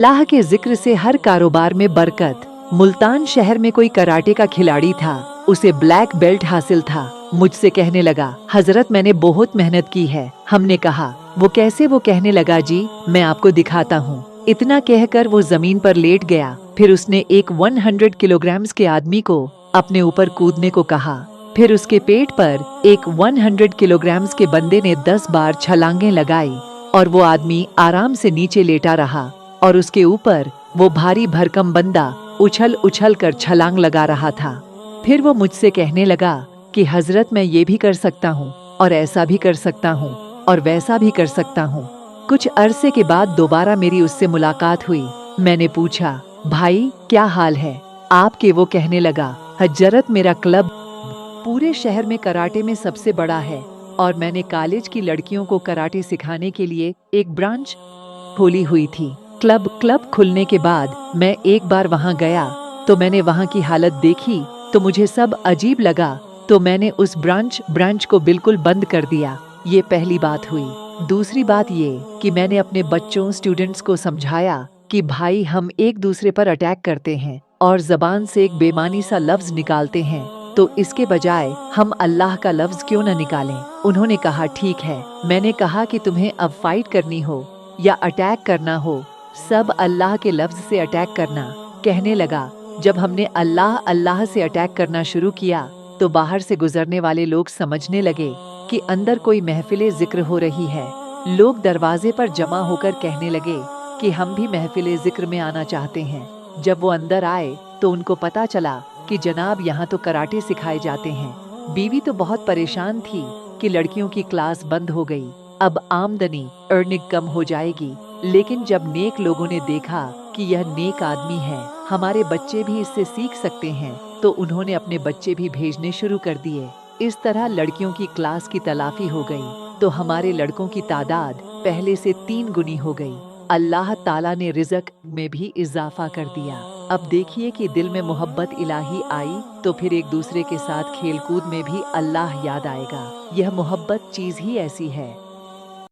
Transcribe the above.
अल्लाह के जिक्र से हर कारोबार में बरकत। मुल्तान शहर में कोई कराटे का खिलाड़ी था, उसे ब्लैक बेल्ट हासिल था। मुझसे कहने लगा, हजरत मैंने बहुत मेहनत की है। हमने कहा, वो कैसे? वो कहने लगा, जी मैं आपको दिखाता हूँ। इतना कहकर वो जमीन पर लेट गया। फिर उसने एक 100 किलोग्राम के आदमी को अपने ऊपर कूदने को कहा। फिर उसके पेट पर एक 100 किलोग्राम के बंदे ने 10 बार छलांगें लगाई और वो आदमी आराम से नीचे लेटा रहा और उसके ऊपर वो भारी भरकम बंदा उछल उछल कर छलांग लगा रहा था। फिर वो मुझसे कहने लगा कि हजरत मैं ये भी कर सकता हूँ और ऐसा भी कर सकता हूँ और वैसा भी कर सकता हूँ। कुछ अरसे के बाद दोबारा मेरी उससे मुलाकात हुई। मैंने पूछा, भाई क्या हाल है आपके? वो कहने लगा, हजरत मेरा क्लब पूरे शहर में कराटे में सबसे बड़ा है और मैंने कॉलेज की लड़कियों को कराटे सिखाने के लिए एक ब्रांच खोली हुई थी। क्लब खुलने के बाद मैं एक बार वहां गया तो मैंने वहां की हालत देखी तो मुझे सब अजीब लगा, तो मैंने उस ब्रांच को बिल्कुल बंद कर दिया। ये पहली बात हुई। दूसरी बात ये कि मैंने अपने बच्चों स्टूडेंट्स को समझाया कि भाई हम एक दूसरे पर अटैक करते हैं और जबान से एक बेमानी सा लफ्ज निकालते हैं, तो इसके बजाय हम अल्लाह का लफ्ज क्यों न निकालें। उन्होंने कहा, ठीक है। मैंने कहा कि तुम्हें अब फाइट करनी हो या अटैक करना हो, सब अल्लाह के लफ्ज से अटैक करना। कहने लगा, जब हमने अल्लाह अल्लाह से अटैक करना शुरू किया तो बाहर से गुजरने वाले लोग समझने लगे कि अंदर कोई महफिले जिक्र हो रही है। लोग दरवाजे पर जमा होकर कहने लगे कि हम भी महफिले जिक्र में आना चाहते हैं। जब वो अंदर आए तो उनको पता चला कि जनाब यहाँ तो कराटे सिखाए जाते हैं। बीवी तो बहुत परेशान थी कि लड़कियों की क्लास बंद हो गई, अब आमदनी अर्निंग कम हो जाएगी। लेकिन जब नेक लोगों ने देखा कि यह नेक आदमी है, हमारे बच्चे भी इससे सीख सकते हैं, तो उन्होंने अपने बच्चे भी भेजने शुरू कर दिए। इस तरह लड़कियों की क्लास की तलाफी हो गई तो हमारे लड़कों की तादाद पहले से 3 गुनी हो गई। अल्लाह ताला ने रिज़्क में भी इजाफा कर दिया। अब देखिए कि दिल में मोहब्बत इलाही आई तो फिर एक दूसरे के साथ खेल कूद में भी अल्लाह याद आएगा। यह मोहब्बत चीज ही ऐसी है